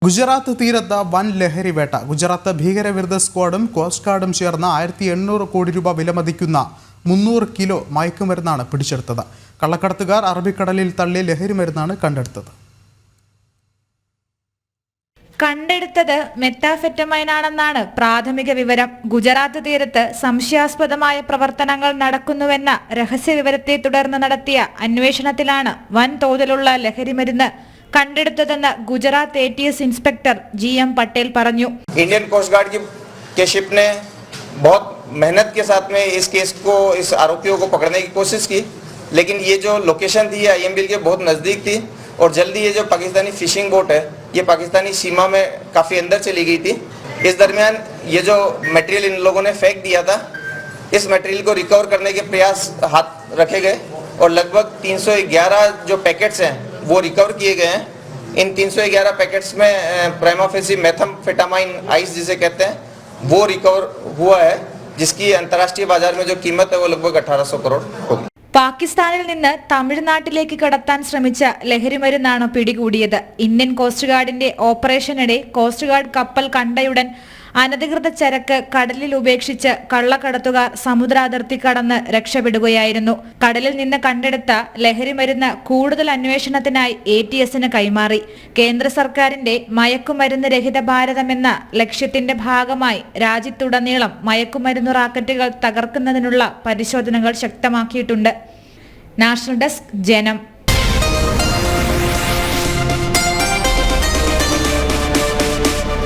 ഗുജറാത്ത് തീരത്ത് വൻ ലഹരി വേട്ട. ഗുജറാത്ത് ഭീകരവിരുദ്ധ സ്ക്വാഡും കോസ്റ്റ് ഗാർഡും ചേർന്ന് 1800 കോടി രൂപ വിലമതിക്കുന്ന 300 കിലോ മയക്കുമരുന്നാണ് പിടിച്ചെടുത്തത്. കള്ളക്കടത്തുകാർ അറബിക്കടലിൽ തള്ളിയ ലഹരിമരുന്നാണ് കണ്ടെടുത്തത്. കണ്ടെടുത്തത് മെത്താഫെറ്റമൈനാണെന്നാണ് പ്രാഥമിക വിവരം. ഗുജറാത്ത് തീരത്ത് സംശയാസ്പദമായ പ്രവർത്തനങ്ങൾ നടക്കുന്നുവെന്ന രഹസ്യവിവരത്തെ തുടർന്ന് നടത്തിയ അന്വേഷണത്തിലാണ് വൻതോതിലുള്ള ലഹരിമരുന്ന് കണ്ടെടുത്തതെന്ന് Gujarat ATS inspector GM Patel പറഞ്ഞു. इंडियन कोस्ट गार्ड के शिप ने बहुत मेहनत के साथ में इस केस को, इस आरोपियों को पकड़ने की कोशिश की, लेकिन ये जो लोकेशन थी IMBL के बहुत नज़दीक थी और जल्दी ये जो पाकिस्तानी फिशिंग बोट है ये पाकिस्तानी सीमा में काफ़ी अंदर चली गई थी. इस दरमियान ये जो मटेरियल इन लोगों ने फेंक दिया था, इस मटेरियल को रिकवर करने के प्रयास हाथ रखे गए और लगभग 311 जो पैकेट्स हैं वो रिकवर किए गए हैं. इन 311 पैकेट्स में प्राइमा फेसी मेथाम्फेटामाइन आइस जिसे कहते हैं वो रिकवर हुआ है, जिसकी अंतर्राष्ट्रीय बाजार में जो कीमत है वो लगभग 1800 करोड़ होगी. പാകിസ്ഥാനിൽ നിന്ന് തമിഴ്നാട്ടിലേക്ക് കടത്താൻ ശ്രമിച്ച ലഹരിമരുന്നാണ് പിടികൂടിയത്. ഇന്ത്യൻ കോസ്റ്റ് ഗാർഡിന്റെ ഓപ്പറേഷനിടെ കോസ്റ്റ് ഗാർഡ് കപ്പൽ കണ്ടയുടൻ അനധികൃത ചരക്ക് കടലിൽ ഉപേക്ഷിച്ച് കള്ളക്കടത്തുകാർ സമുദ്രാതിർത്തി കടന്ന് രക്ഷപ്പെടുകയായിരുന്നു. കടലിൽ നിന്ന് കണ്ടെടുത്ത ലഹരിമരുന്ന് കൂടുതൽ അന്വേഷണത്തിനായി ATSന് കൈമാറി. കേന്ദ്ര സർക്കാരിന്റെ മയക്കുമരുന്ന് രഹിത ഭാരതം എന്ന ലക്ഷ്യത്തിന്റെ ഭാഗമായി രാജ്യത്തുടനീളം മയക്കുമരുന്ന് റാക്കറ്റുകൾ തകർക്കുന്നതിനുള്ള പരിശോധനകൾ ശക്തമാക്കിയിട്ടുണ്ട്. നാഷണൽ ഡെസ്ക് ജനം.